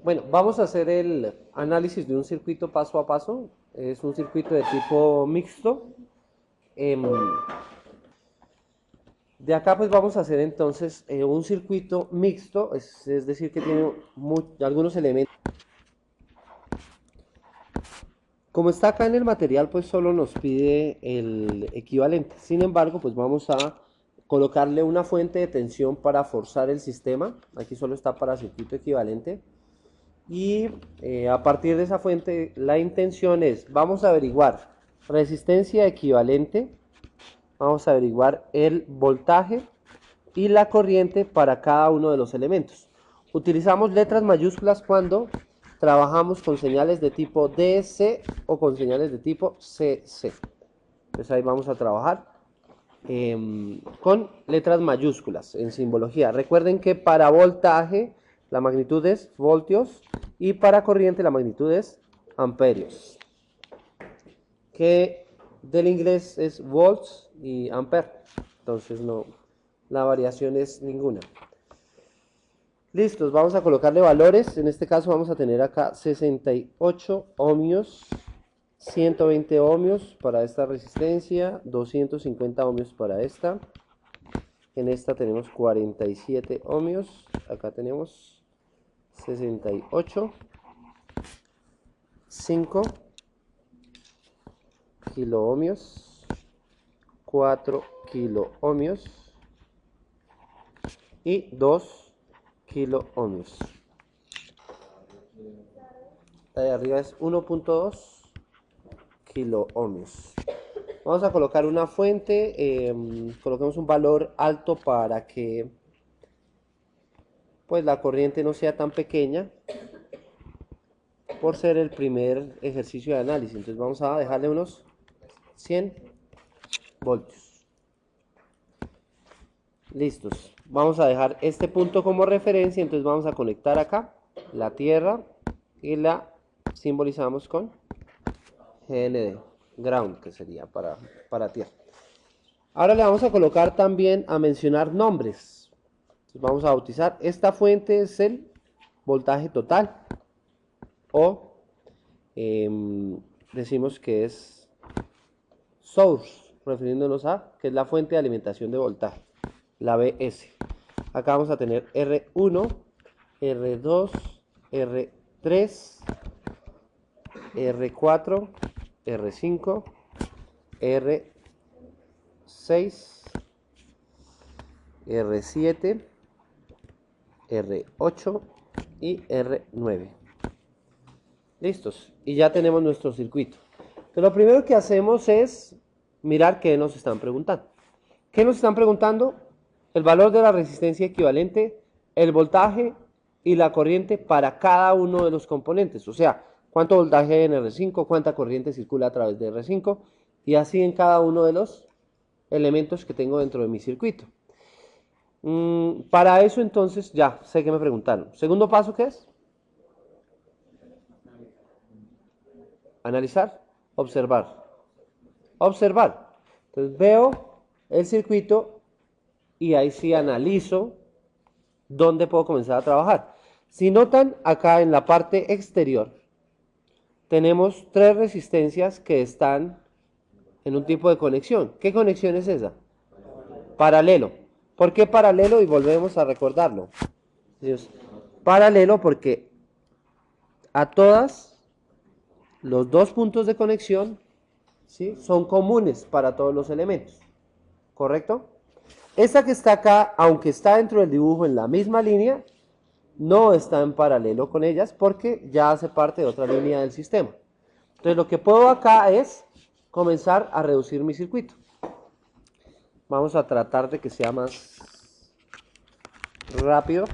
Bueno, vamos a hacer el análisis de un circuito paso a paso. Es un circuito de tipo mixto. Em, de acá pues vamos a hacer entonces un circuito mixto, es decir, que tiene algunos elementos. Como está acá en el material, pues solo nos pide el equivalente. Sin embargo, pues vamos a colocarle una fuente de tensión para forzar el sistema. Aquí solo está para circuito equivalente. Y a partir de esa fuente, la intención es, vamos a averiguar resistencia equivalente, vamos a averiguar el voltaje y la corriente para cada uno de los elementos. Utilizamos letras mayúsculas cuando trabajamos con señales de tipo DC o con señales de tipo CC. Entonces ahí vamos a trabajar con letras mayúsculas en simbología. Recuerden que para voltaje la magnitud es voltios y para corriente la magnitud es amperios. Que del inglés es volts y ampere. Entonces no, la variación es ninguna. Listos, vamos a colocarle valores. En este caso vamos a tener acá 68 ohmios, 120 ohmios para esta resistencia, 250 ohmios para esta. En esta tenemos 47 ohmios. Acá tenemos 68. 5 kilo ohmios. 4 kilo ohmios. Y 2 kilo ohmios. Esta de arriba es 1.2 kilo ohmios. Vamos a colocar una fuente, coloquemos un valor alto para que pues la corriente no sea tan pequeña por ser el primer ejercicio de análisis. Entonces vamos a dejarle unos 100 voltios. Listos. Vamos a dejar este punto como referencia, entonces vamos a conectar acá la tierra y la simbolizamos con GND, ground, que sería para tierra. Ahora le vamos a colocar también a mencionar nombres. Entonces vamos a bautizar. Esta fuente es el voltaje total o decimos que es source, refiriéndonos a que es la fuente de alimentación de voltaje, la BS. Acá vamos a tener R1, R2, R3, R4, R5, R6, R7, R8 y R9. Listos. Y ya tenemos nuestro circuito. Entonces, lo primero que hacemos es mirar qué nos están preguntando. ¿Qué nos están preguntando? El valor de la resistencia equivalente, el voltaje y la corriente para cada uno de los componentes. O sea, cuánto voltaje hay en R5, cuánta corriente circula a través de R5 y así en cada uno de los elementos que tengo dentro de mi circuito. Para eso entonces ya sé que me preguntaron. Segundo paso, ¿qué es? Analizar, observar. Observar. Entonces veo el circuito y ahí sí analizo dónde puedo comenzar a trabajar. Si notan, acá en la parte exterior tenemos tres resistencias que están en un tipo de conexión. ¿Qué conexión es esa? Paralelo. ¿Por qué paralelo? Y volvemos a recordarlo. Dios. Paralelo porque a todas los dos puntos de conexión, ¿sí?, son comunes para todos los elementos. ¿Correcto? Esta que está acá, aunque está dentro del dibujo en la misma línea, no está en paralelo con ellas porque ya hace parte de otra línea del sistema. Entonces lo que puedo acá es comenzar a reducir mi circuito. Vamos a tratar de que sea más rápido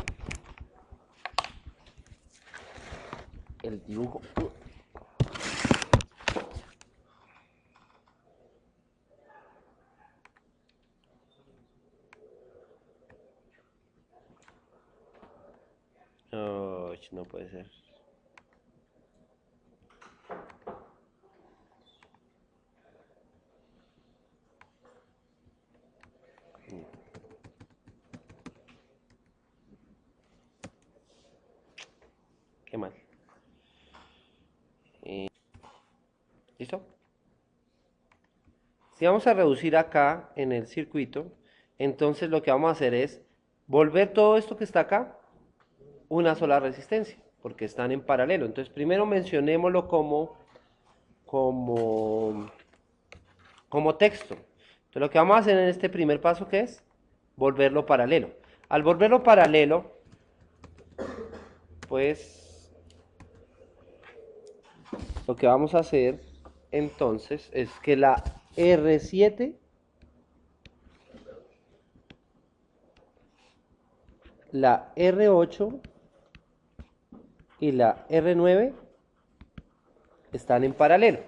el dibujo. Oh, no puede ser. Qué mal. ¿Listo? Si vamos a reducir acá en el circuito, entonces lo que vamos a hacer es volver todo esto que está acá una sola resistencia, porque están en paralelo. Entonces primero mencionémoslo como, como texto. Entonces lo que vamos a hacer en este primer paso, ¿qué es? Volverlo paralelo. Al volverlo paralelo, pues lo que vamos a hacer entonces es que la R7, la R8 y la R9 están en paralelo.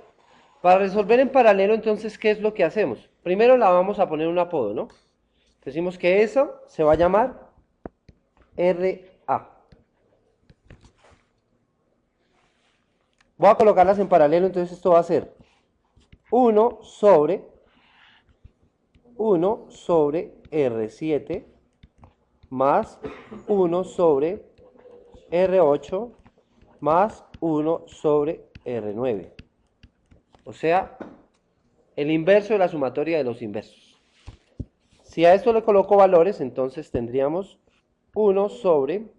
Para resolver en paralelo, entonces, ¿qué es lo que hacemos? Primero la vamos a poner un apodo, ¿no? Decimos que eso se va a llamar RA. Voy a colocarlas en paralelo, entonces esto va a ser 1 sobre R7 más 1 sobre R8 más 1 sobre R9. O sea, el inverso de la sumatoria de los inversos. Si a esto le coloco valores, entonces tendríamos 1 sobre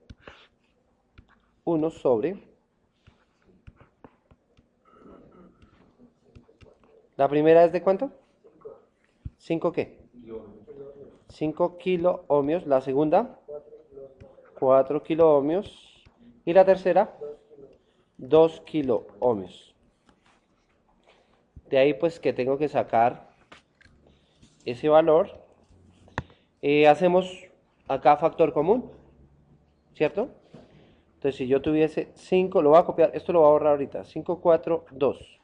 ¿la primera es de cuánto? 5 ¿qué? 5 kilo ohmios. La segunda, 4 kilo ohmios. Y la tercera, 2 kilo ohmios. De ahí pues que tengo que sacar ese valor. Hacemos acá factor común, ¿cierto? Entonces si yo tuviese 5, lo voy a copiar, esto lo voy a borrar ahorita. 5, 4, 2.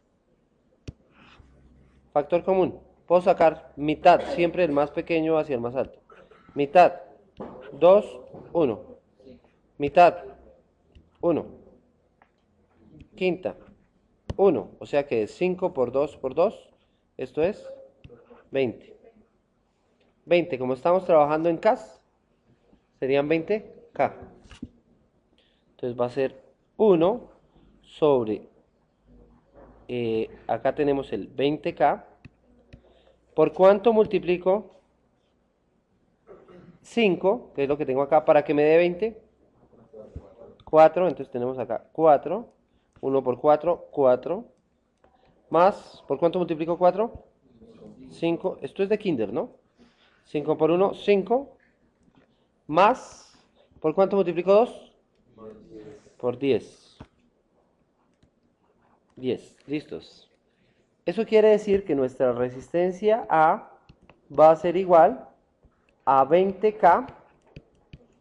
Factor común. Puedo sacar mitad, siempre el más pequeño hacia el más alto. Mitad, 2, 1. Mitad, 1. Quinta, 1. O sea que 5 por 2 por 2, esto es 20. 20, como estamos trabajando en K, serían 20K. Entonces va a ser 1 sobre, acá tenemos el 20K. ¿Por cuánto multiplico 5, que es lo que tengo acá, para que me dé 20? 4, entonces tenemos acá 4. 1 por 4, 4. Más, ¿por cuánto multiplico 4? 5. Esto es de kinder, ¿no? 5 por 1, 5. Más, ¿por cuánto multiplico 2? Por 10. 10, listos. Eso quiere decir que nuestra resistencia A va a ser igual a 20K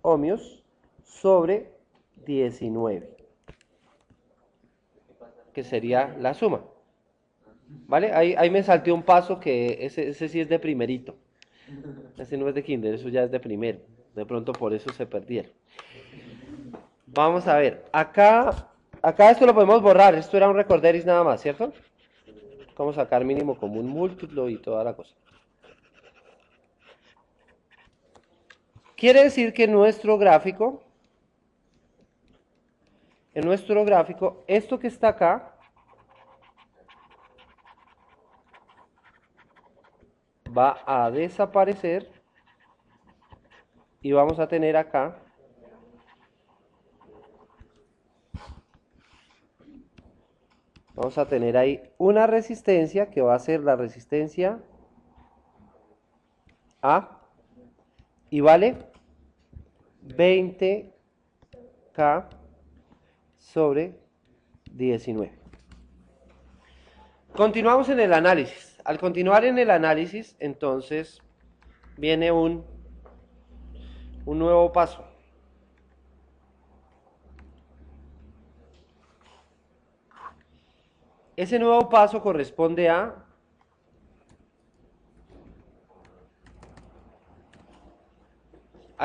ohmios sobre 19, que sería la suma. ¿Vale? Ahí me salté un paso que ese sí es de primerito. Ese no es de kinder, eso ya es de primero. De pronto por eso se perdieron. Vamos a ver. Acá esto lo podemos borrar. Esto era un recorderis nada más, ¿cierto? Vamos a sacar mínimo común múltiplo y toda la cosa. Quiere decir que en nuestro gráfico, esto que está acá va a desaparecer y vamos a tener acá ahí una resistencia que va a ser la resistencia A y vale 20K sobre 19. Continuamos en el análisis. Al continuar en el análisis, entonces viene un nuevo paso. Ese nuevo paso corresponde a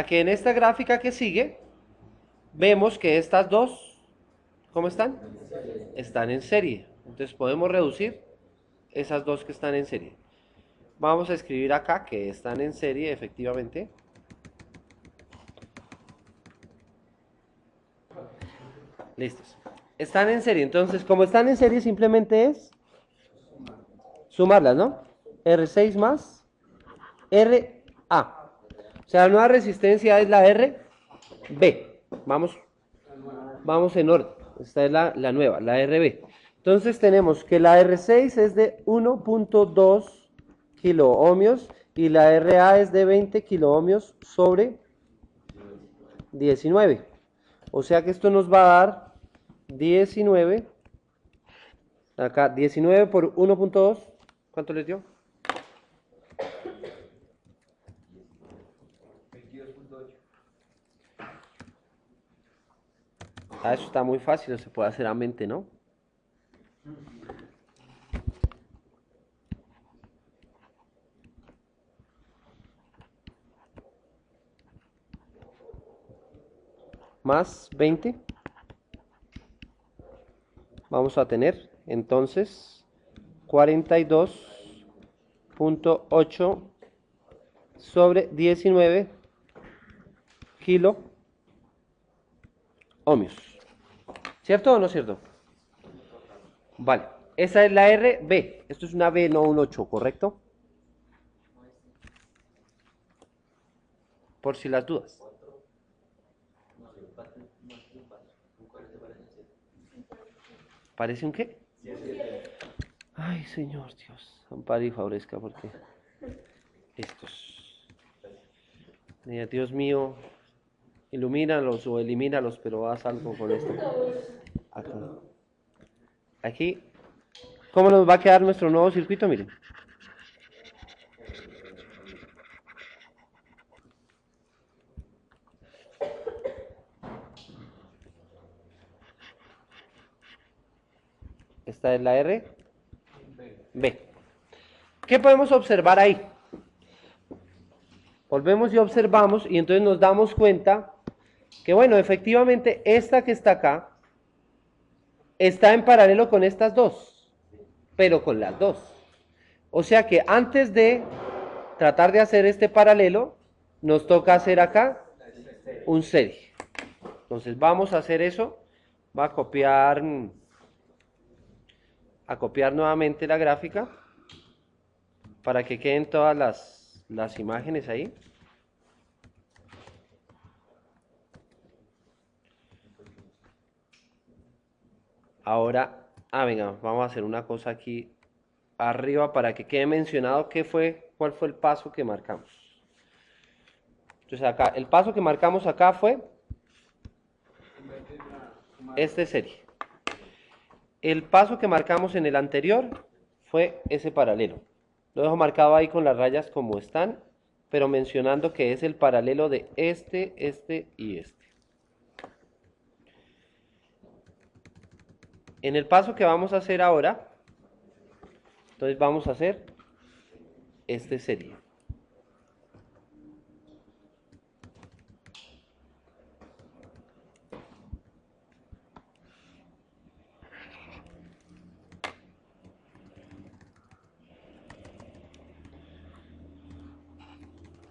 que en esta gráfica que sigue, vemos que estas dos, ¿cómo están? Están en serie. Entonces podemos reducir esas dos que están en serie. Vamos a escribir acá que están en serie, efectivamente. Listos. Están en serie. Entonces, como están en serie, simplemente es sumarlas, ¿no? R6 más RA. O sea, la nueva resistencia es la RB. Vamos en orden. Esta es la nueva, la RB. Entonces tenemos que la R6 es de 1.2 kiloohmios y la RA es de 20 kiloohmios sobre 19. O sea que esto nos va a dar 19. Acá 19 por 1.2. ¿Cuánto les dio? 22.8. Ah, eso está muy fácil, se puede hacer a mente, ¿no? Más 20. Vamos a tener entonces 42.8 sobre 19 kilo ohmios. ¿Cierto o no cierto? Vale. Esa es la RB. Esto es una B, no un 8, ¿correcto? Por si las dudas. ¿Parece un qué? Ay, Señor Dios. Ampara y favorezca porque estos. Dios mío, ilumínalos o elimínalos, pero haz algo con esto. Acá. Aquí. ¿Cómo nos va a quedar nuestro nuevo circuito? Miren. Esta es la R. B. ¿Qué podemos observar ahí? Volvemos y observamos y entonces nos damos cuenta que, bueno, efectivamente esta que está acá está en paralelo con estas dos, pero con las dos. O sea que antes de tratar de hacer este paralelo, nos toca hacer acá un serie. Entonces vamos a hacer eso. Va a copiar nuevamente la gráfica para que queden todas las imágenes ahí. Ahora, venga, vamos a hacer una cosa aquí arriba para que quede mencionado cuál fue el paso que marcamos. Entonces acá, el paso que marcamos acá fue este serie. El paso que marcamos en el anterior fue ese paralelo. Lo dejo marcado ahí con las rayas como están, pero mencionando que es el paralelo de este y este. En el paso que vamos a hacer ahora, entonces vamos a hacer este serie.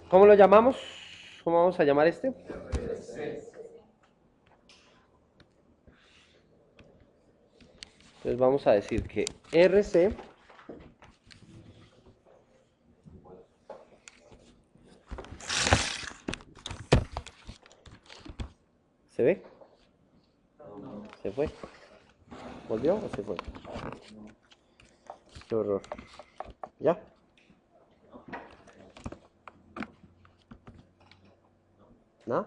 ¿Cómo lo llamamos? ¿Cómo vamos a llamar este? Entonces vamos a decir que RC ¿se ve? ¿Se fue? ¿Volvió o se fue? Qué horror. ¿Ya? ¿No?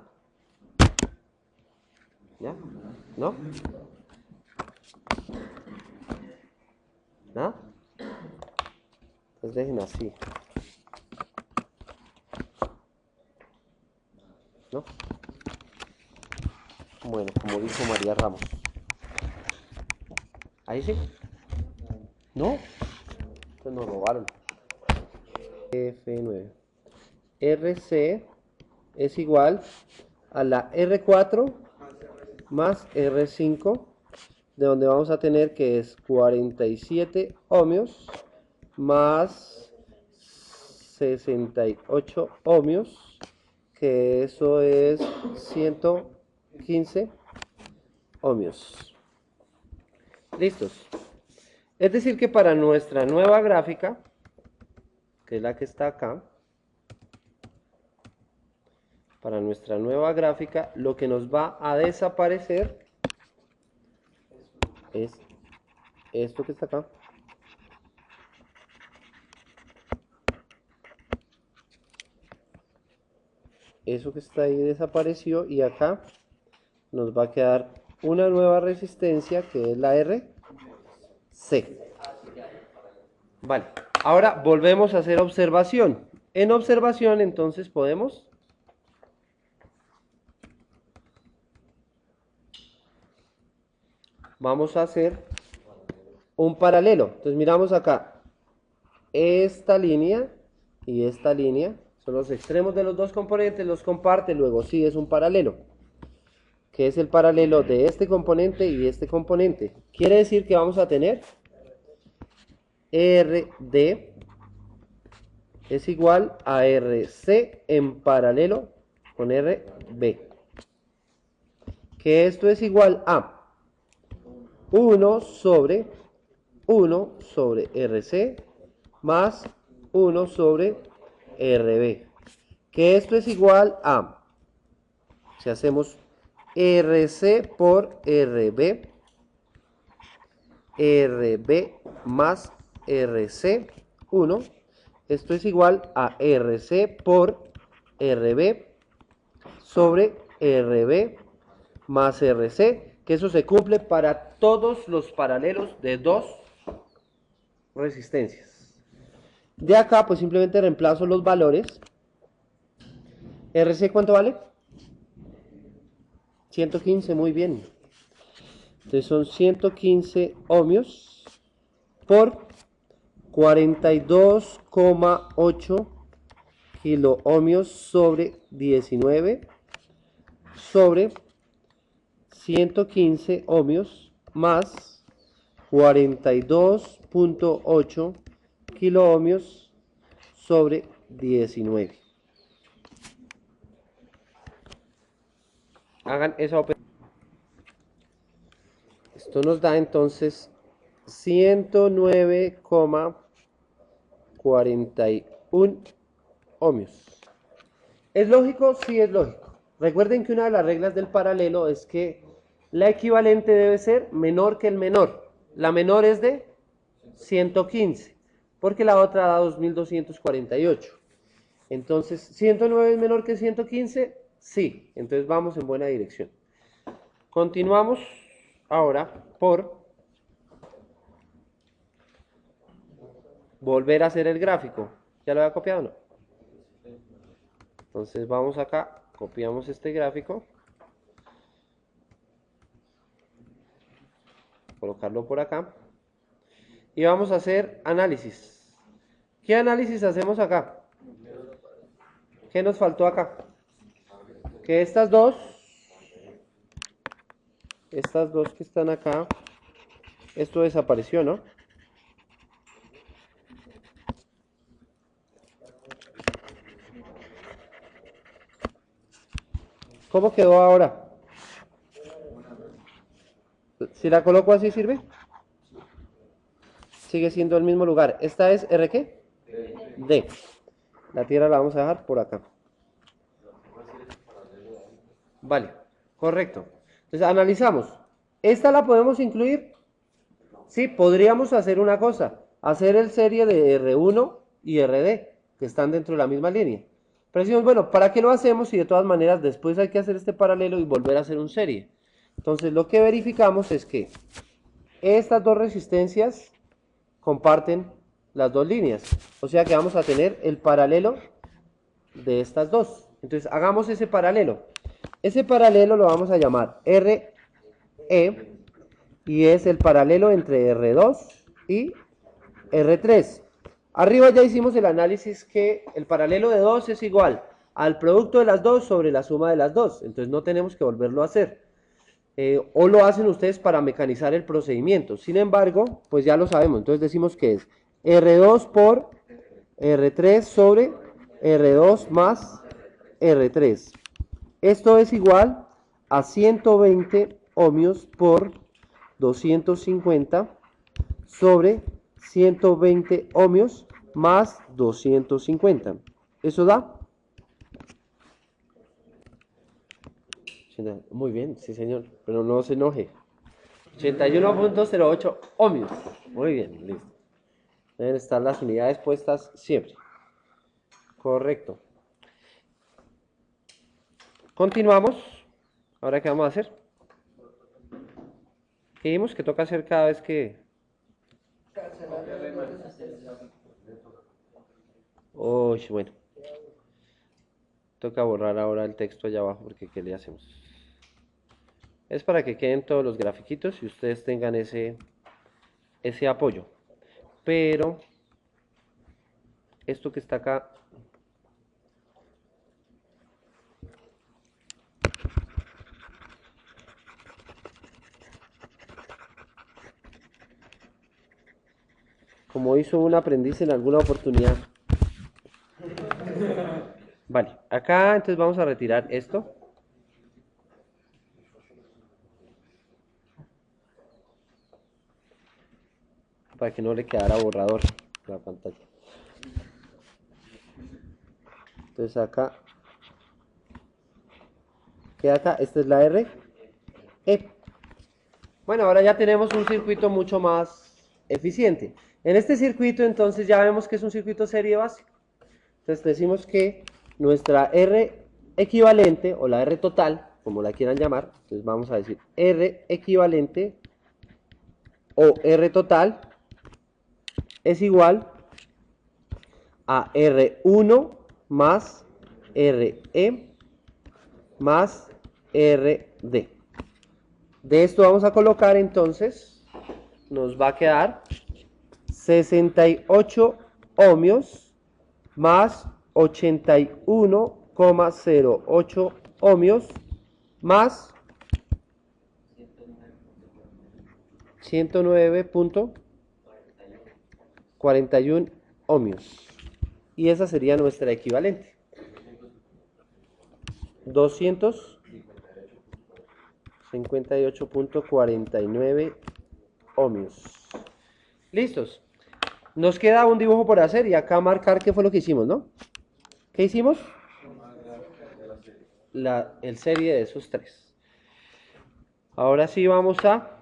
¿Ya? ¿No? ¿No? Pues dejen así. ¿No? Bueno, como dijo María Ramos. ¿Ahí sí? ¿No? Pues nos robaron. F9. RC es igual a la R4 más R5, de donde vamos a tener que es 47 ohmios más 68 ohmios, que eso es 115 ohmios. ¿Listos? Es decir que para nuestra nueva gráfica, que es la que está acá, para nuestra nueva gráfica, lo que nos va a desaparecer es esto que está acá. Eso que está ahí desapareció y acá nos va a quedar una nueva resistencia que es la RC. Vale, ahora volvemos a hacer observación. En observación entonces vamos a hacer un paralelo. Entonces miramos acá, esta línea y esta línea son los extremos de los dos componentes, los comparte, luego sí es un paralelo, que es el paralelo de este componente y este componente. Quiere decir que vamos a tener RD es igual a RC en paralelo con RB. Que esto es igual a 1 sobre RC más 1 sobre RB. Que esto es igual a, si hacemos RC por RB, RB más RC 1, esto es igual a RC por RB sobre RB más RC, que eso se cumple para todos los paralelos de dos resistencias. De acá pues simplemente reemplazo los valores. RC, ¿cuánto vale? 115, muy bien. Entonces son 115 ohmios por 42,8 kiloohmios sobre 19 sobre 115 ohmios más 42,8 kiloohmios sobre 19. Hagan esa operación. Esto nos da entonces 109,41 ohmios. ¿Es lógico? Sí, es lógico. Recuerden que una de las reglas del paralelo es que la equivalente debe ser menor que el menor. La menor es de 115, porque la otra da 2248. Entonces, ¿109 es menor que 115? Sí, entonces vamos en buena dirección. Continuamos ahora por volver a hacer el gráfico. ¿Ya lo había copiado o no? Entonces vamos acá, copiamos este gráfico, colocarlo por acá y vamos a hacer análisis. ¿Qué análisis hacemos acá? ¿Qué nos faltó acá? Que estas dos que están acá, esto desapareció, ¿no? ¿Cómo quedó ahora? Si la coloco así, ¿sirve? Sigue siendo el mismo lugar. ¿Esta es R qué? D. La tierra la vamos a dejar por acá. Vale, correcto. Entonces analizamos. ¿Esta la podemos incluir? Sí, podríamos hacer una cosa. Hacer el serie de R1 y RD, que están dentro de la misma línea. Pero decimos, bueno, ¿para qué lo hacemos si de todas maneras después hay que hacer este paralelo y volver a hacer un serie? Entonces lo que verificamos es que estas dos resistencias comparten las dos líneas. O sea que vamos a tener el paralelo de estas dos. Entonces hagamos ese paralelo. Ese paralelo lo vamos a llamar RE y es el paralelo entre R2 y R3. Arriba ya hicimos el análisis que el paralelo de 2 es igual al producto de las dos sobre la suma de las dos. Entonces no tenemos que volverlo a hacer. O lo hacen ustedes para mecanizar el procedimiento. Sin embargo, pues ya lo sabemos. Entonces decimos que es R2 por R3 sobre R2 más R3. Esto es igual a 120 ohmios por 250 sobre 120 ohmios más 250. ¿Eso da? Muy bien, sí señor, pero no se enoje. 81.08 ohmios. Muy bien, listo. Deben estar las unidades puestas siempre. Correcto. Continuamos. Ahora, ¿qué vamos a hacer? ¿Qué vimos que toca hacer cada vez que... Uy, bueno. Toca borrar ahora el texto allá abajo porque ¿qué le hacemos? Es para que queden todos los grafiquitos y ustedes tengan ese apoyo. Pero esto que está acá... Como hizo un aprendiz en alguna oportunidad. Vale, acá entonces vamos a retirar esto. Para que no le quedara borrador la pantalla. Entonces acá. Queda acá, esta es la R. Bueno, ahora ya tenemos un circuito mucho más eficiente. En este circuito entonces ya vemos que es un circuito serie básico. Entonces decimos que nuestra R equivalente o la R total, como la quieran llamar, entonces vamos a decir R equivalente o R total es igual a R1 más RE más RD. De esto vamos a colocar entonces, nos va a quedar 68 ohmios más 81,08 ohmios más 109.41 ohmios. Y esa sería nuestra equivalente. 258.49 ohmios. ¿Listos? Nos queda un dibujo por hacer y acá marcar qué fue lo que hicimos, ¿no? ¿Qué hicimos? El serie de esos tres. Ahora sí vamos a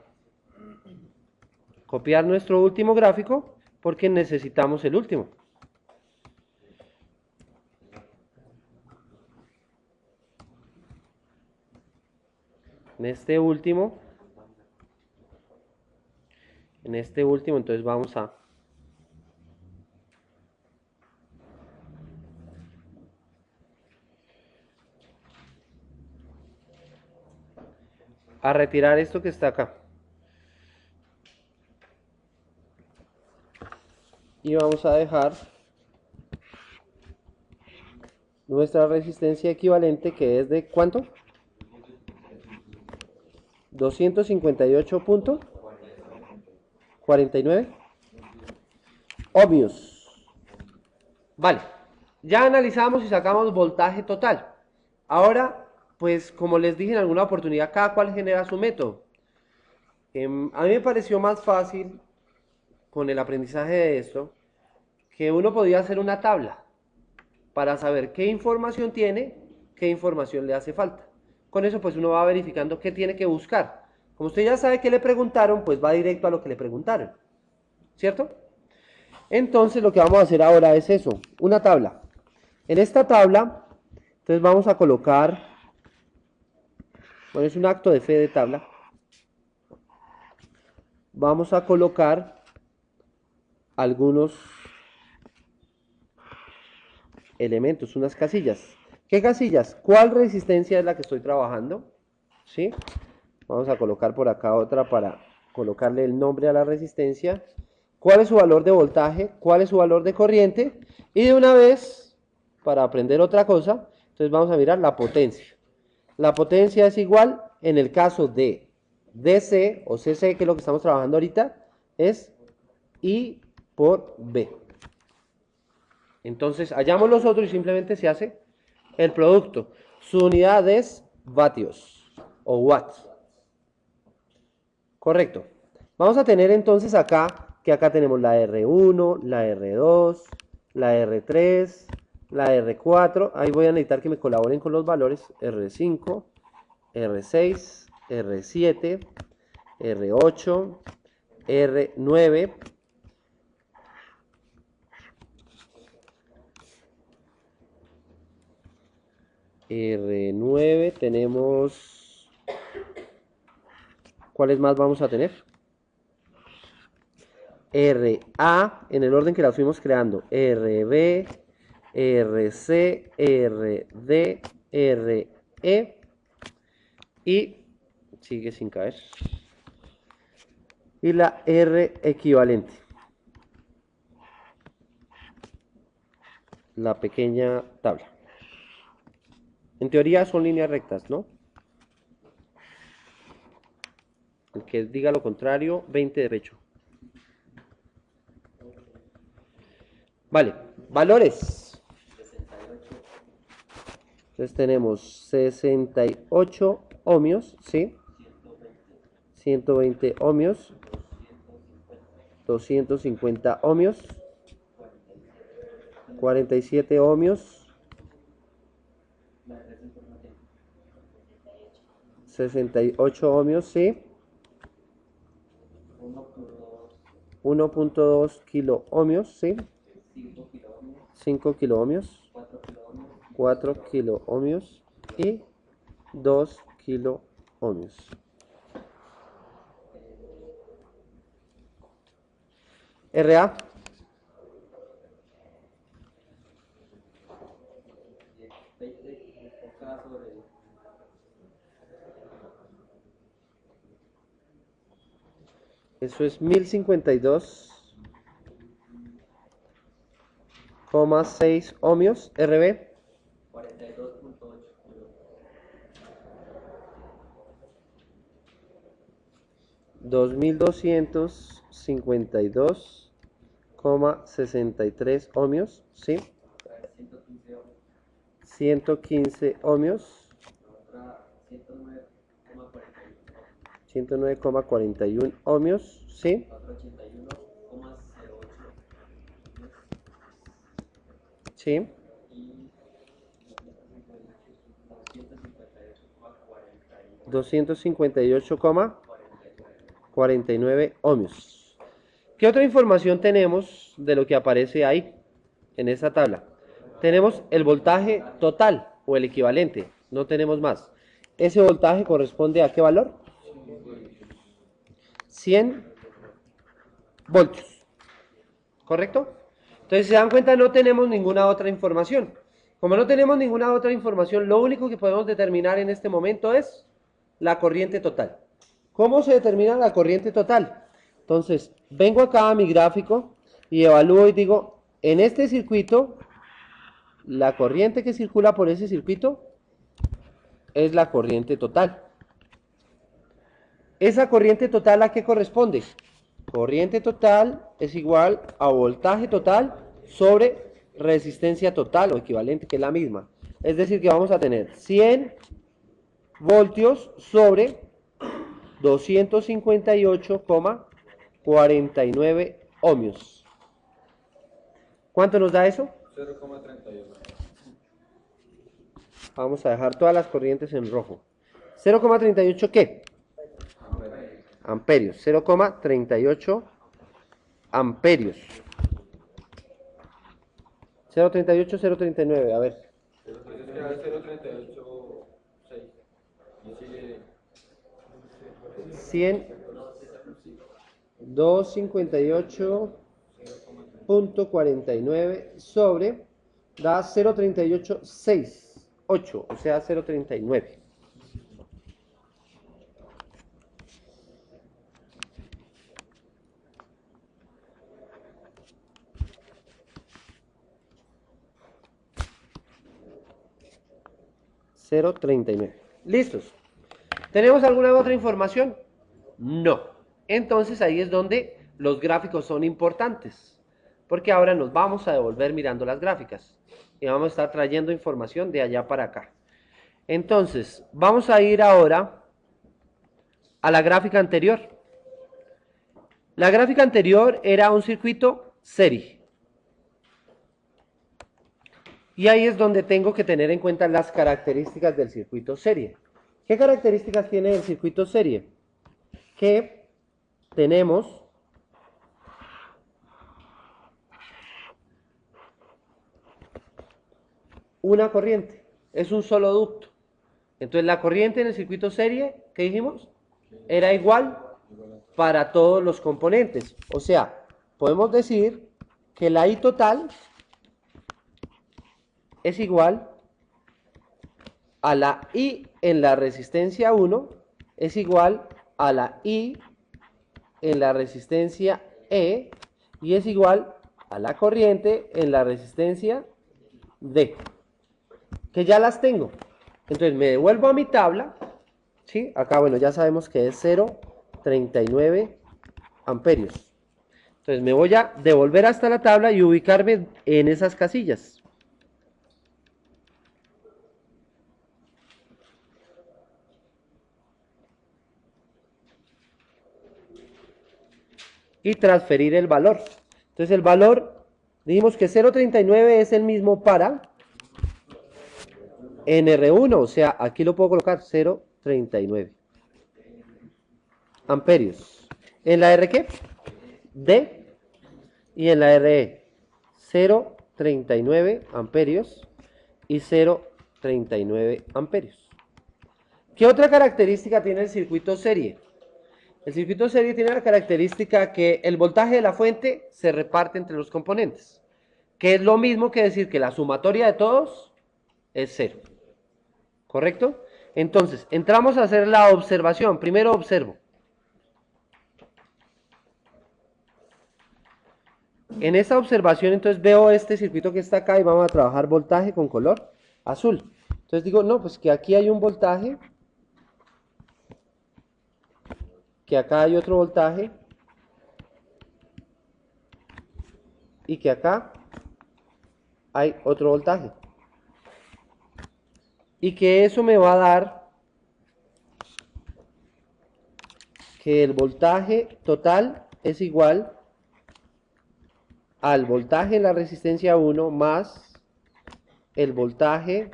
copiar nuestro último gráfico porque necesitamos el último. En este último, entonces vamos a retirar esto que está acá. Y vamos a dejar nuestra resistencia equivalente, que es de ¿cuánto? 258.49 ohmios. Vale, ya analizamos y sacamos voltaje total. Ahora, pues como les dije en alguna oportunidad, cada cual genera su método. A mí me pareció más fácil con el aprendizaje de esto que uno podía hacer una tabla para saber qué información tiene, qué información le hace falta. Con eso pues uno va verificando qué tiene que buscar. Como usted ya sabe qué le preguntaron, pues va directo a lo que le preguntaron, ¿cierto? Entonces lo que vamos a hacer ahora es eso, una tabla. En esta tabla, entonces vamos a colocar, bueno, es un acto de fe de tabla. Vamos a colocar algunos elementos, unas casillas. ¿Qué casillas? ¿Cuál resistencia es la que estoy trabajando? ¿Sí? Vamos a colocar por acá otra para colocarle el nombre a la resistencia. ¿Cuál es su valor de voltaje? ¿Cuál es su valor de corriente? Y de una vez, para aprender otra cosa, entonces vamos a mirar la potencia. La potencia es igual, en el caso de DC o CC, que es lo que estamos trabajando ahorita, es I por B. Entonces, hallamos los otros y simplemente se hace el producto. Su unidad es vatios o watts. Correcto. Vamos a tener entonces acá que acá tenemos la R1, la R2, la R3, la R4. Ahí voy a necesitar que me colaboren con los valores. R5, R6, R7, R8, R9. R9 tenemos. ¿Cuáles más vamos a tener? RA, en el orden que las fuimos creando. RB, RC, RD, RE. Y sigue sin caer. Y la R equivalente. La pequeña tabla. En teoría son líneas rectas, ¿no? El que diga lo contrario, 20 derecho. Vale, valores. Entonces tenemos 68 ohmios, ¿sí? 120 ohmios. 250 ohmios. 47 ohmios. 68 ohmios, ¿sí? 1.2 kilo ohmios, ¿sí? 5 kilo ohmios, 4 kilo ohmios y 2 kilo ohmios. RA. Eso es 1052,6 ohmios. RB. 2252,63 ohmios, ¿sí? 115 ohmios. 109,41 ohmios, ¿sí? Sí. 258,49 ohmios. ¿Qué otra información tenemos de lo que aparece ahí, en esa tabla? Tenemos el voltaje total o el equivalente, no tenemos más. ¿Ese voltaje corresponde a qué valor? 100 voltios. ¿Correcto? Entonces, si se dan cuenta, no tenemos ninguna otra información. Como no tenemos ninguna otra información, lo único que podemos determinar en este momento es la corriente total. ¿Cómo se determina la corriente total? Entonces, vengo acá a mi gráfico y evalúo y digo, en este circuito, la corriente que circula por ese circuito es la corriente total. ¿Esa corriente total a qué corresponde? Corriente total es igual a voltaje total sobre resistencia total o equivalente, que es la misma. Es decir, que vamos a tener 100 voltios sobre 258,49 ohmios. ¿Cuánto nos da eso? 0,38. Vamos a dejar todas las corrientes en rojo. ¿0,38 qué? Amperios. 0,38 amperios. 0,38, 0,39, a ver. 100, 258,49 sobre, da 0,3868, o sea 0,39. ¿Listos? ¿Tenemos alguna otra información? No. Entonces ahí es donde los gráficos son importantes, porque ahora nos vamos a devolver mirando las gráficas y vamos a estar trayendo información de allá para acá. Entonces, vamos a ir ahora a la gráfica anterior. La gráfica anterior era un circuito serie. Y ahí es donde tengo que tener en cuenta las características del circuito serie. ¿Qué características tiene el circuito serie? Que tenemos una corriente, es un solo ducto. Entonces la corriente en el circuito serie, ¿qué dijimos? Era igual para todos los componentes. O sea, podemos decir que la I total es igual a la I en la resistencia 1 es igual a la I en la resistencia E y es igual a la corriente en la resistencia D, que ya las tengo. Entonces me devuelvo a mi tabla, ¿sí? Acá, bueno, ya sabemos que es 0,39 amperios. Entonces me voy a devolver hasta la tabla y ubicarme en esas casillas. Y transferir el valor. Entonces el valor, dijimos que 0,39 es el mismo para NR1, o sea, aquí lo puedo colocar 0,39 amperios. ¿En la R qué? D y en la RE 0,39 amperios y 0,39 amperios. ¿Qué otra característica tiene el circuito serie? El circuito serie tiene la característica que el voltaje de la fuente se reparte entre los componentes, que es lo mismo que decir que la sumatoria de todos es 0. ¿Correcto? Entonces, entramos a hacer la observación. Primero observo. En esta observación, entonces veo este circuito que está acá y vamos a trabajar voltaje con color azul. Entonces digo, no, pues que aquí hay un voltaje, que acá hay otro voltaje y que acá hay otro voltaje. Y que eso me va a dar que el voltaje total es igual al voltaje en la resistencia 1 más el voltaje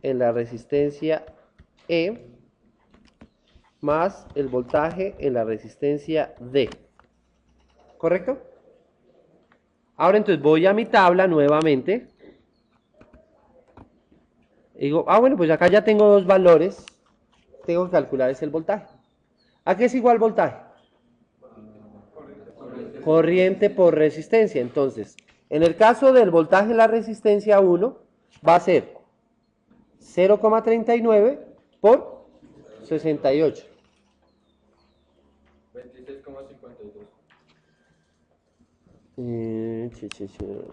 en la resistencia E más el voltaje en la resistencia D. ¿Correcto? Ahora entonces voy a mi tabla nuevamente. Y digo, bueno, pues acá ya tengo dos valores. Tengo que calcular es el voltaje. ¿A qué es igual voltaje? Corriente por resistencia. Entonces, en el caso del voltaje en la resistencia 1, va a ser 0,39 por 68. 26,52.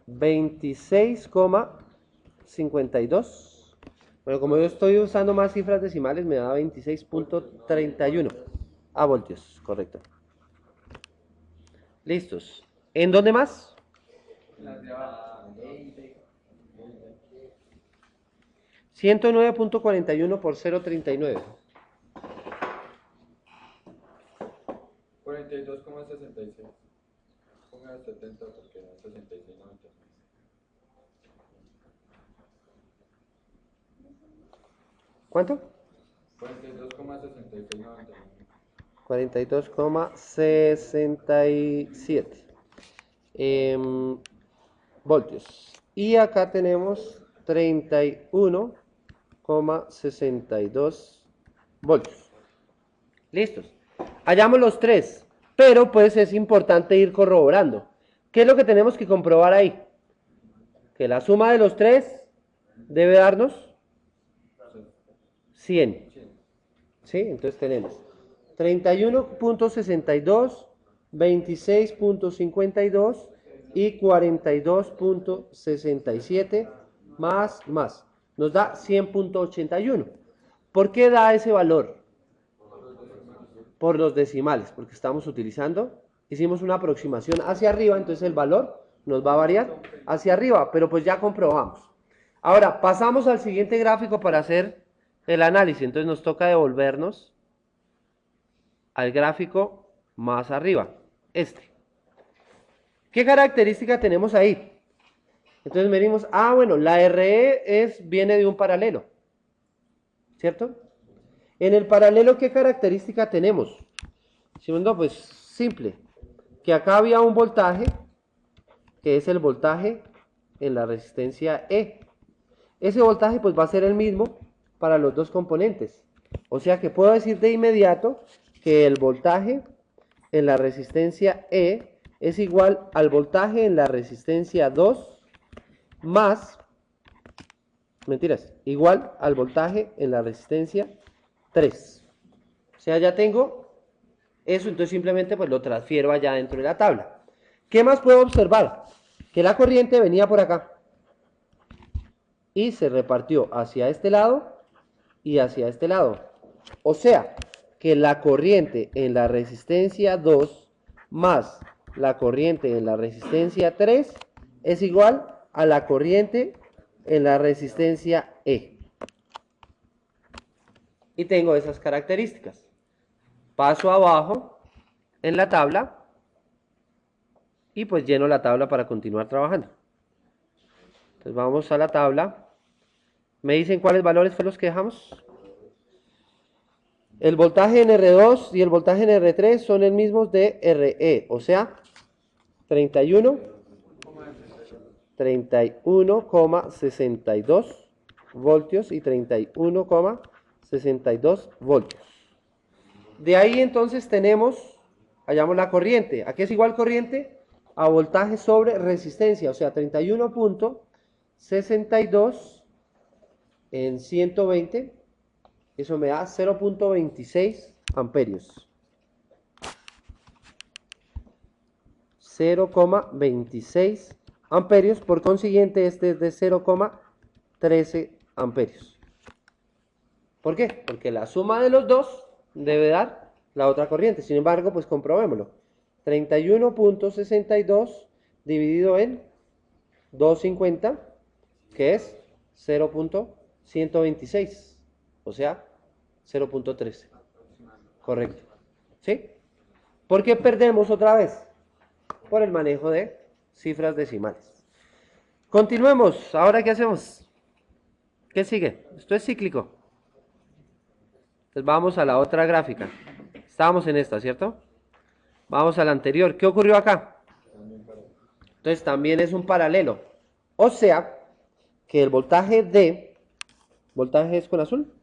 26,52. Bueno, como yo estoy usando más cifras decimales, me da 26,31. Voltios, correcto. Listos. ¿En dónde más? 109,41 por 0,39. 42,66. Ponga 70 porque da 66,90. ¿Cuánto? 42,66,90. 42,67 voltios. Y acá tenemos 31,62 voltios. Listos. Hallamos los tres, pero pues es importante ir corroborando. ¿Qué es lo que tenemos que comprobar ahí? Que la suma de los tres debe darnos 100. ¿Sí? Entonces tenemos 31,62, 26,52 y 42,67 más. Nos da 100,81. ¿Por qué da ese valor? Por los decimales, porque estamos utilizando, hicimos una aproximación hacia arriba, entonces el valor nos va a variar hacia arriba, pero pues ya comprobamos. Ahora, pasamos al siguiente gráfico para hacer el análisis, entonces nos toca devolvernos al gráfico más arriba, este. ¿Qué característica tenemos ahí? Entonces medimos, bueno, la RE viene de un paralelo, ¿cierto? En el paralelo, ¿qué característica tenemos? Decimos, no, pues simple, que acá había un voltaje, que es el voltaje en la resistencia E. Ese voltaje pues va a ser el mismo para los dos componentes. O sea que puedo decir de inmediato que el voltaje en la resistencia E es igual al voltaje en la resistencia 2 más, igual al voltaje en la resistencia 3. O sea, ya tengo eso, entonces simplemente pues lo transfiero allá dentro de la tabla. ¿Qué más puedo observar? Que la corriente venía por acá y se repartió hacia este lado y hacia este lado. O sea, que la corriente en la resistencia 2 más la corriente en la resistencia 3 es igual a la corriente en la resistencia E. Y tengo esas características. Paso abajo en la tabla y pues lleno la tabla para continuar trabajando. Entonces vamos a la tabla. ¿Me dicen cuáles valores fueron los que dejamos? El voltaje en R2 y el voltaje en R3 son el mismo de RE, o sea, 31,62 voltios y 31,62 voltios. De ahí entonces tenemos, hallamos la corriente. ¿A qué es igual corriente? A voltaje sobre resistencia, o sea, 31,62 en 120. Eso me da 0,26 amperios. 0,26 amperios. Por consiguiente, este es de 0,13 amperios. ¿Por qué? Porque la suma de los dos debe dar la otra corriente. Sin embargo, pues comprobémoslo. 31,62 dividido en 250, que es 0,126. O sea, 0,13. Correcto. ¿Sí? ¿Por qué perdemos otra vez? Por el manejo de cifras decimales. Continuemos. ¿Ahora qué hacemos? ¿Qué sigue? Esto es cíclico. Entonces vamos a la otra gráfica. Estábamos en esta, ¿cierto? Vamos a la anterior. ¿Qué ocurrió acá? Entonces también es un paralelo. O sea, que el voltaje D, ¿voltaje es con azul?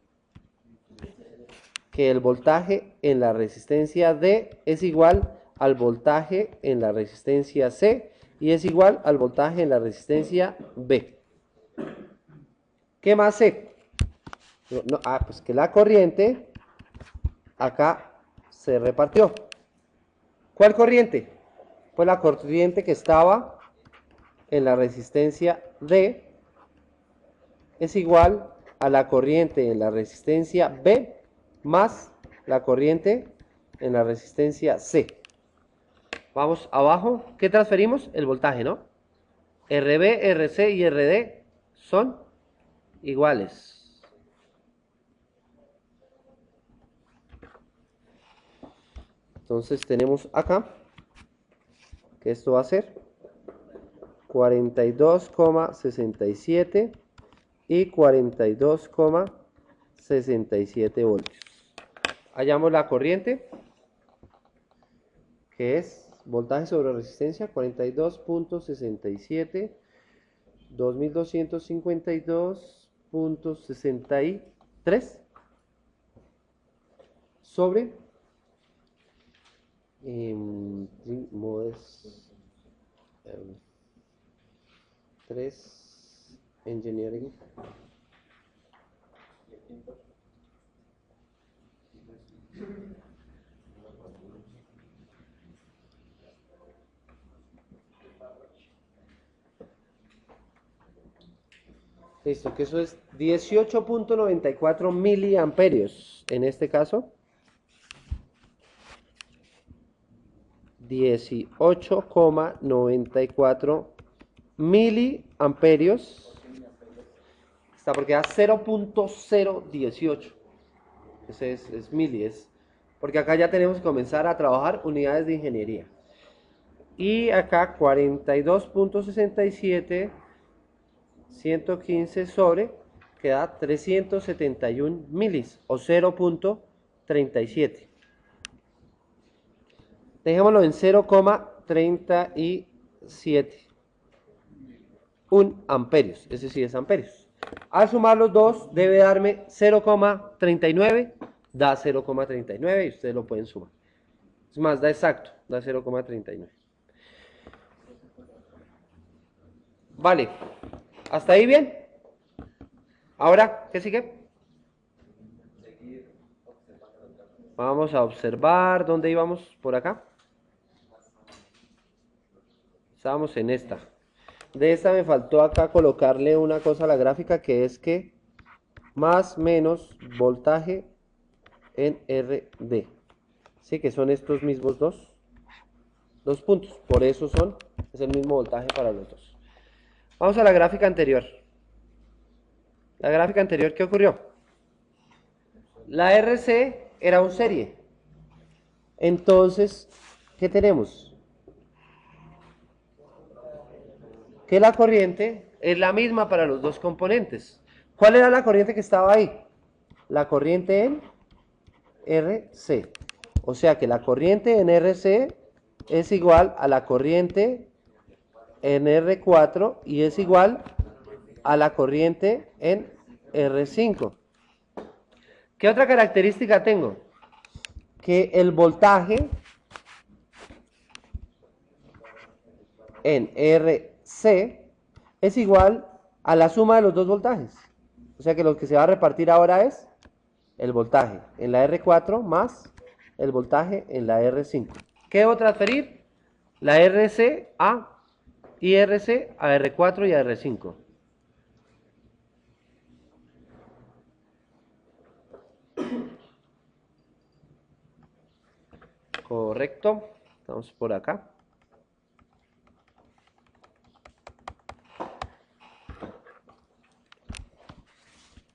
Que el voltaje en la resistencia D es igual al voltaje en la resistencia C y es igual al voltaje en la resistencia B. ¿Qué más sé? Pues que la corriente acá se repartió. ¿Cuál corriente? Pues la corriente que estaba en la resistencia D es igual a la corriente en la resistencia B más la corriente en la resistencia C. Vamos abajo. ¿Qué transferimos? El voltaje, ¿no? RB, RC y RD son iguales. Entonces tenemos acá que esto va a ser 42,67 y 42,67 voltios. Hallamos la corriente, que es voltaje sobre resistencia, 42,67, 2252,63 sobre 3 engineering. Listo, que eso es 18,94 miliamperios. En este caso, 18,94 miliamperios. Está porque da 0,018. Ese es mili, es porque acá ya tenemos que comenzar a trabajar unidades de ingeniería. Y acá 42.67, 115 sobre, queda 371 milis o 0.37. Dejémoslo en 0,37. 1 amperios, ese sí es amperios. Al sumar los dos debe darme 0,39, da 0,39 y ustedes lo pueden sumar. Es más, da exacto, da 0,39. Vale, ¿hasta ahí bien? Ahora, ¿qué sigue? Vamos a observar, ¿dónde íbamos? Por acá. Estábamos en esta. De esta me faltó acá colocarle una cosa a la gráfica, que es que más menos voltaje en RD. Sí, que son estos mismos dos puntos. Por eso es el mismo voltaje para los dos. Vamos a la gráfica anterior. La gráfica anterior, ¿qué ocurrió? La RC era un serie. Entonces, ¿qué tenemos? Que la corriente es la misma para los dos componentes. ¿Cuál era la corriente que estaba ahí? La corriente en RC. O sea que la corriente en RC es igual a la corriente en R4 y es igual a la corriente en R5. ¿Qué otra característica tengo? Que el voltaje en RC es igual a la suma de los dos voltajes. O sea que lo que se va a repartir ahora es el voltaje en la R4 más el voltaje en la R5. ¿Qué debo transferir? La RC a IRC a R4 y a R5. Correcto. Estamos por acá.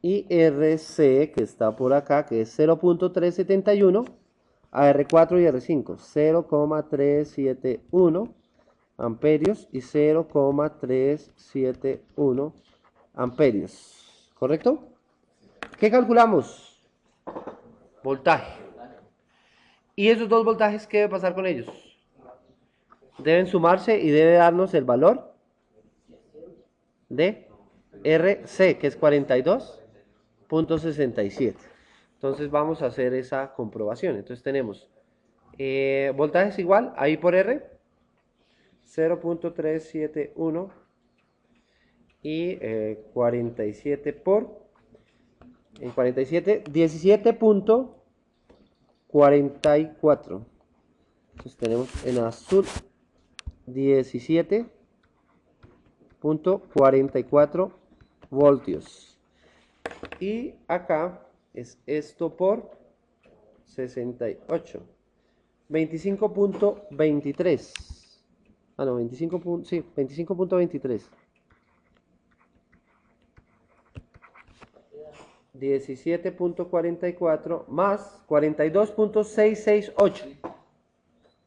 Y RC, que está por acá, que es 0.371, a R4 y R5, 0,371 amperios y 0,371 amperios. ¿Correcto? ¿Qué calculamos? Voltaje. ¿Y esos dos voltajes qué debe pasar con ellos? Deben sumarse y debe darnos el valor de RC, que es 42.67. Entonces vamos a hacer esa comprobación. Entonces tenemos voltaje es igual a I por R, 0.371 y 47 por 47, 17.44. Entonces tenemos en azul 17.44 voltios. Y acá es esto por 68. 25.23. Ah, no, 25.23. 17.44 más 42.668.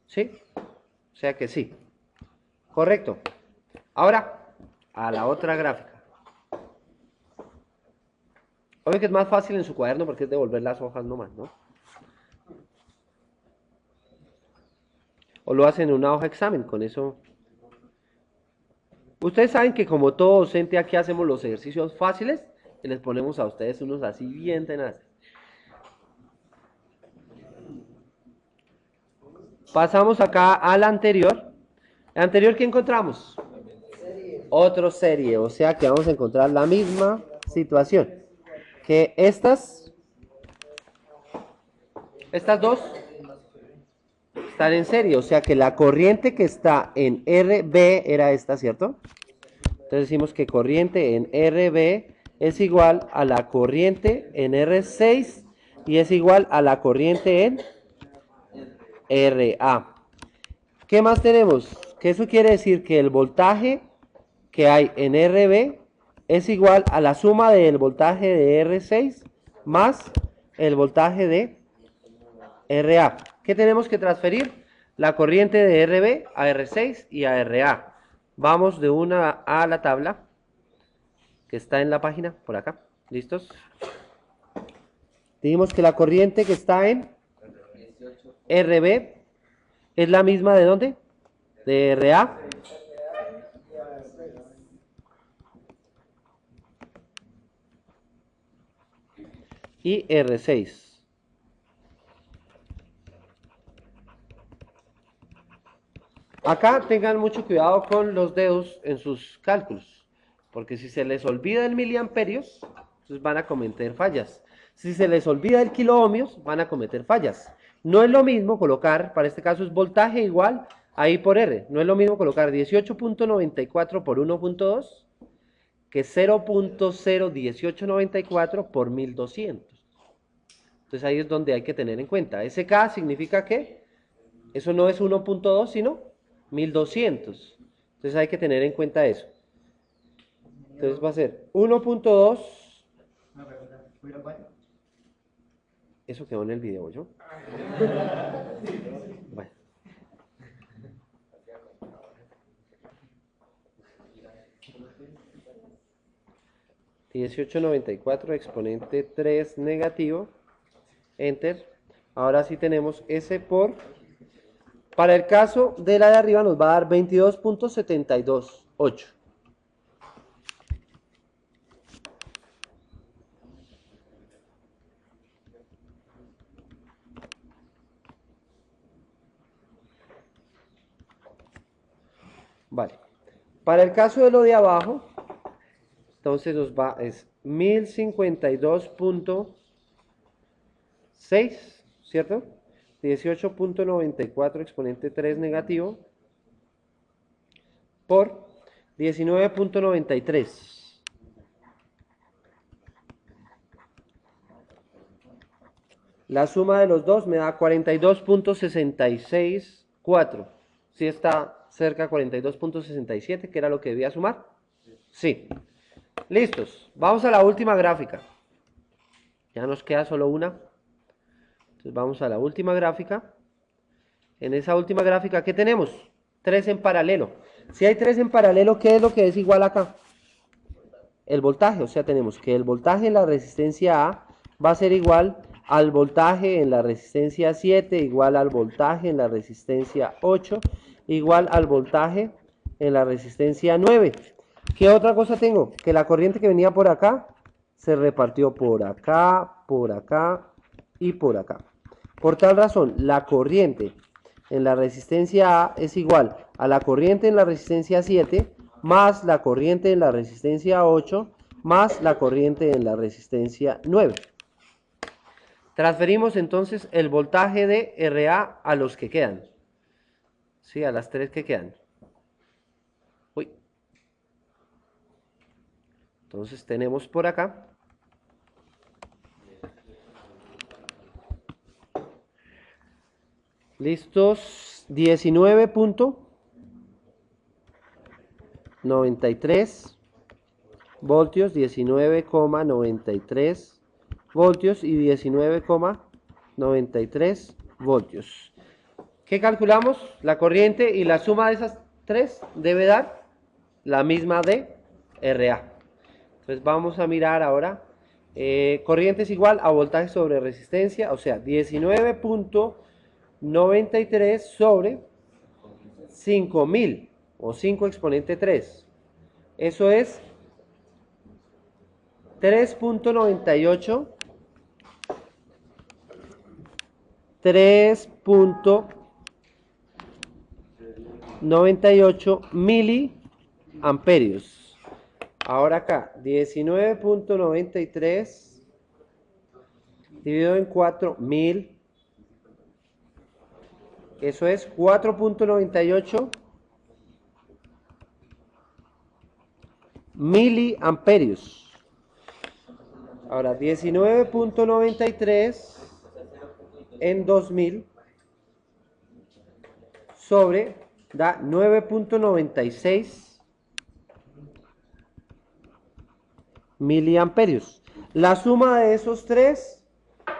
¿Sí? O sea que sí. Correcto. Ahora, a la otra gráfica. Obvio que es más fácil en su cuaderno porque es devolver las hojas nomás, ¿no? O lo hacen en una hoja examen, con eso. Ustedes saben que como todo docente aquí hacemos los ejercicios fáciles y les ponemos a ustedes unos así bien tenaces. Pasamos acá al anterior. ¿El anterior qué encontramos? Otro serie, o sea que vamos a encontrar la misma situación. Que estas dos están en serie, o sea que la corriente que está en RB era esta, ¿cierto? Entonces decimos que corriente en RB es igual a la corriente en R6 y es igual a la corriente en RA. ¿Qué más tenemos? Que eso quiere decir que el voltaje que hay en RB es igual a la suma del voltaje de R6 más el voltaje de RA. ¿Qué tenemos que transferir? La corriente de RB a R6 y a RA. Vamos de una a la tabla que está en la página, por acá. ¿Listos? Dijimos que la corriente que está en RB es la misma ¿de dónde? De RA. Y R6. Acá tengan mucho cuidado con los dedos en sus cálculos, porque si se les olvida el miliamperios, entonces van a cometer fallas. Si se les olvida el kiloohmios, van a cometer fallas. No es lo mismo colocar, para este caso es voltaje igual a I por R. No es lo mismo colocar 18.94 por 1.2 que 0.01894 por 1200. Entonces ahí es donde hay que tener en cuenta. SK significa que eso no es 1.2, sino 1200. Entonces hay que tener en cuenta eso. Entonces va a ser 1.2. Eso quedó en el video, ¿yo? Bueno. $18.94 exponente 3 negativo. Enter. Ahora sí tenemos S por... Para el caso de la de arriba nos va a dar 22.728. Vale. Para el caso de lo de abajo, entonces nos va, es 1052.6, ¿cierto? 18.94 exponente 3 negativo por 19.93. La suma de los dos me da 42.664. ¿Sí está cerca de 42.67, que era lo que debía sumar? Sí. Listos. Vamos a la última gráfica. Ya nos queda solo una. Entonces vamos a la última gráfica. En esa última gráfica, ¿qué tenemos? 3 en paralelo. Si hay 3 en paralelo, ¿qué es lo que es igual acá? El voltaje. O sea, tenemos que el voltaje en la resistencia A va a ser igual al voltaje en la resistencia 7, igual al voltaje en la resistencia 8, igual al voltaje en la resistencia 9. ¿Qué otra cosa tengo? Que la corriente que venía por acá se repartió por acá y por acá. Por tal razón, la corriente en la resistencia A es igual a la corriente en la resistencia 7 más la corriente en la resistencia 8 más la corriente en la resistencia 9. Transferimos entonces el voltaje de RA a los que quedan. Sí, a las 3 que quedan. Uy. Entonces tenemos por acá listos 19.93 voltios, 19,93 voltios y 19,93 voltios. ¿Qué calculamos? La corriente y la suma de esas tres debe dar la misma de RA. Entonces vamos a mirar ahora. Corriente es igual a voltaje sobre resistencia, o sea, 19.93 sobre 5000 o 5 exponente 3. Eso es 3.98 miliamperios. Ahora acá, 19.93 dividido en 4000. Eso es 4.98 miliamperios. Ahora, 19.93 en 2000 sobre da 9.96 miliamperios. La suma de esos tres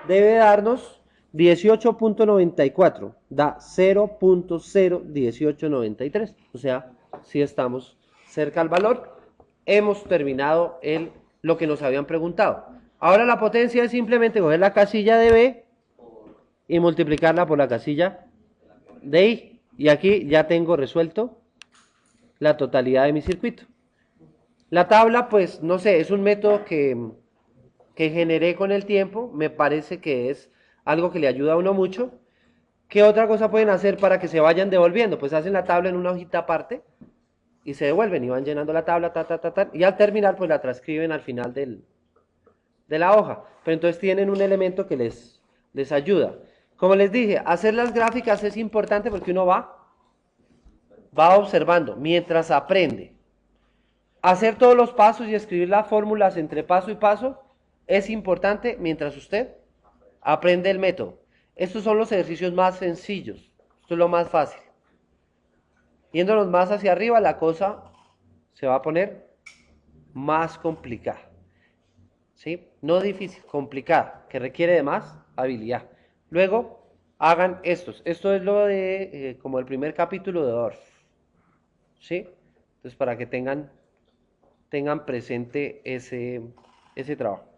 debe darnos 18.94 da 0.01893. O sea, si estamos cerca al valor, hemos terminado lo que nos habían preguntado. Ahora la potencia es simplemente coger la casilla de B y multiplicarla por la casilla de I. Y aquí ya tengo resuelto la totalidad de mi circuito. La tabla, pues, no sé, es un método que generé con el tiempo. Me parece que es algo que le ayuda a uno mucho. ¿Qué otra cosa pueden hacer para que se vayan devolviendo? Pues hacen la tabla en una hojita aparte y se devuelven y van llenando la tabla, y al terminar, pues la transcriben al final de la hoja. Pero entonces tienen un elemento que les ayuda. Como les dije, hacer las gráficas es importante porque uno va observando mientras aprende. Hacer todos los pasos y escribir las fórmulas entre paso y paso es importante mientras usted aprende el método. Estos son los ejercicios más sencillos. Esto es lo más fácil. Yéndonos más hacia arriba, la cosa se va a poner más complicada. ¿Sí? No difícil, complicada, que requiere de más habilidad. Luego, hagan estos. Esto es lo de como el primer capítulo de Orff. ¿Sí? Entonces, para que tengan presente ese trabajo.